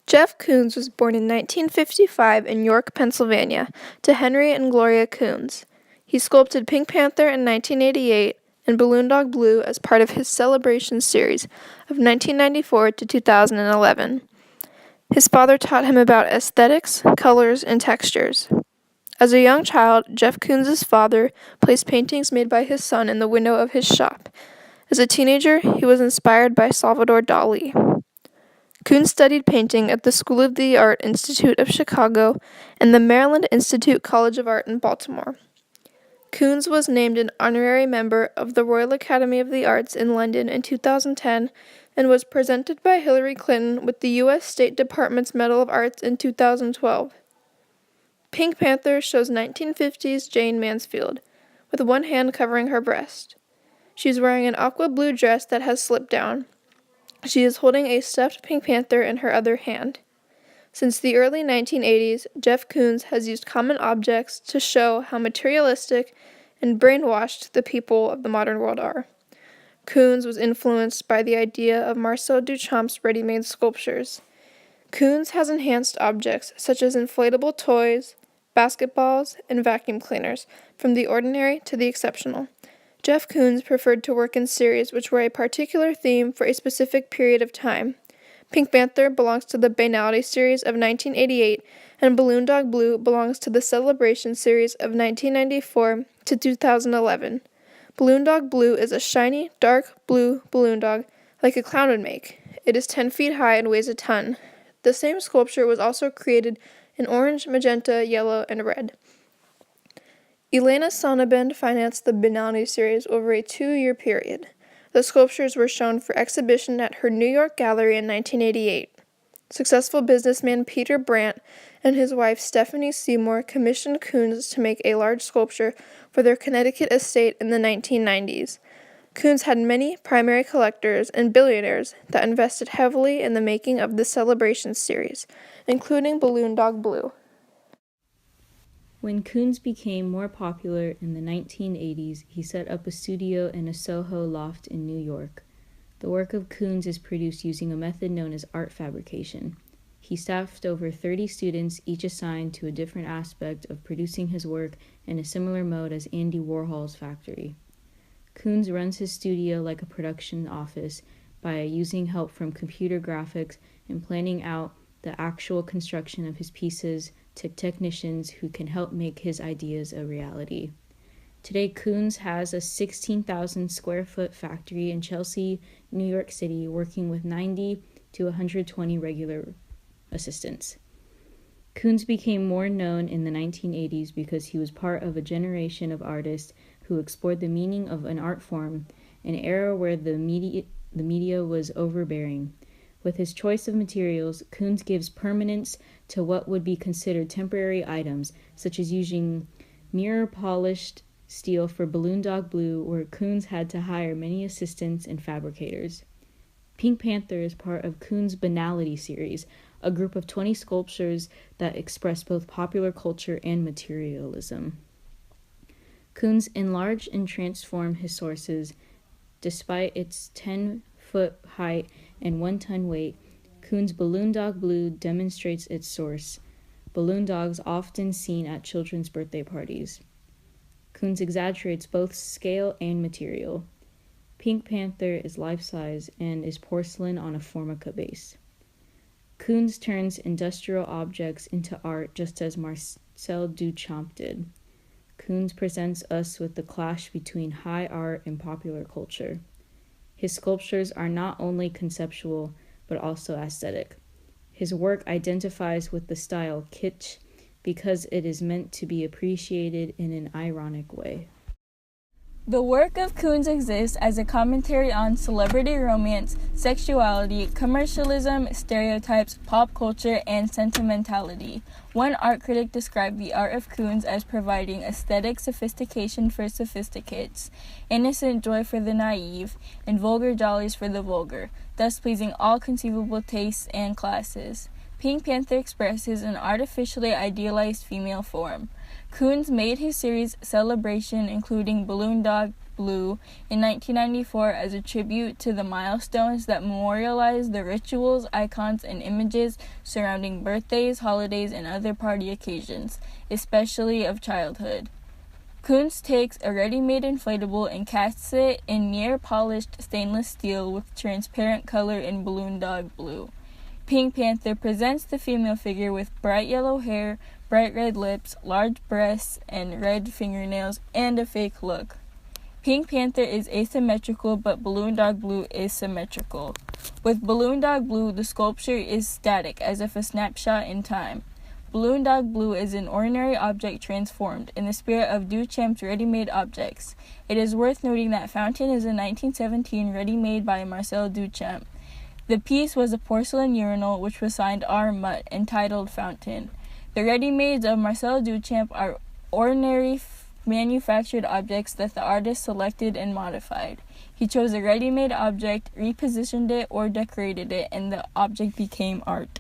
Jeff Koons was born in 1955 in York, Pennsylvania, to Henry and Gloria Koons. He sculpted Pink Panther in 1988 and Balloon Dog Blue as part of his Celebration series of 1994 to 2011. His father taught him about aesthetics, colors, and textures. As a young child, Jeff Koons' father placed paintings made by his son in the window of his shop. As a teenager, he was inspired by Salvador Dali. Koons studied painting at the School of the Art Institute of Chicago and the Maryland Institute College of Art in Baltimore. Koons was named an honorary member of the Royal Academy of the Arts in London in 2010 and was presented by Hillary Clinton with the U.S. State Department's Medal of Arts in 2012. Pink Panther shows 1950s Jane Mansfield, with one hand covering her breast. She's wearing an aqua blue dress that has slipped down. She is holding a stuffed Pink Panther in her other hand. Since the early 1980s, Jeff Koons has used common objects to show how materialistic and brainwashed the people of the modern world are. Koons was influenced by the idea of Marcel Duchamp's ready-made sculptures. Koons has enhanced objects such as inflatable toys, basketballs, and vacuum cleaners, from the ordinary to the exceptional. Jeff Koons preferred to work in series which were a particular theme for a specific period of time. Pink Panther belongs to the Banality series of 1988, and Balloon Dog Blue belongs to the Celebration series of 1994 to 2011. Balloon Dog Blue is a shiny, dark blue balloon dog, like a clown would make. It is 10 feet high and weighs a ton. The same sculpture was also created in orange, magenta, yellow, and red. Elena Sonnabend financed the Banality series over a 2-year period. The sculptures were shown for exhibition at her New York gallery in 1988. Successful businessman Peter Brandt and his wife Stephanie Seymour commissioned Koons to make a large sculpture for their Connecticut estate in the 1990s. Koons had many primary collectors and billionaires that invested heavily in the making of the Celebration series, including Balloon Dog Blue. When Koons became more popular in the 1980s, he set up a studio in a Soho loft in New York. The work of Koons is produced using a method known as art fabrication. He staffed over 30 students, each assigned to a different aspect of producing his work in a similar mode as Andy Warhol's factory. Koons runs his studio like a production office by using help from computer graphics and planning out the actual construction of his pieces to technicians who can help make his ideas a reality. Today, Koons has a 16,000 square foot factory in Chelsea, New York City, working with 90 to 120 regular assistants. Koons became more known in the 1980s because he was part of a generation of artists who explored the meaning of an art form, an era where the media was overbearing. With his choice of materials, Koons gives permanence to what would be considered temporary items, such as using mirror-polished steel for Balloon Dog Blue, where Koons had to hire many assistants and fabricators. Pink Panther is part of Koons' Banality series, a group of 20 sculptures that express both popular culture and materialism. Koons enlarged and transformed his sources. Despite its 10-foot height and 1-ton weight, Koons' Balloon Dog Blue demonstrates its source. Balloon dogs often seen at children's birthday parties. Koons exaggerates both scale and material. Pink Panther is life-size and is porcelain on a formica base. Koons turns industrial objects into art just as Marcel Duchamp did. Koons presents us with the clash between high art and popular culture. His sculptures are not only conceptual, but also aesthetic. His work identifies with the style kitsch because it is meant to be appreciated in an ironic way. The work of Koons exists as a commentary on celebrity romance, sexuality, commercialism, stereotypes, pop culture, and sentimentality. One art critic described the art of Koons as providing aesthetic sophistication for sophisticates, innocent joy for the naive, and vulgar jollies for the vulgar, thus pleasing all conceivable tastes and classes. Pink Panther expresses an artificially idealized female form. Koons made his series Celebration, including Balloon Dog, Blue in 1994 as a tribute to the milestones that memorialize the rituals, icons, and images surrounding birthdays, holidays, and other party occasions, especially of childhood. Koons takes a ready-made inflatable and casts it in near-polished stainless steel with transparent color in Balloon Dog Blue. Pink Panther presents the female figure with bright yellow hair, bright red lips, large breasts, and red fingernails, and a fake look. Pink Panther is asymmetrical, but Balloon Dog Blue is symmetrical. With Balloon Dog Blue, the sculpture is static, as if a snapshot in time. Balloon Dog Blue is an ordinary object transformed, in the spirit of Duchamp's ready-made objects. It is worth noting that Fountain is a 1917 ready-made by Marcel Duchamp. The piece was a porcelain urinal which was signed R. Mutt and titled Fountain. The ready-mades of Marcel Duchamp are ordinary manufactured objects that the artist selected and modified. He chose a ready-made object, repositioned it, or decorated it, and the object became art.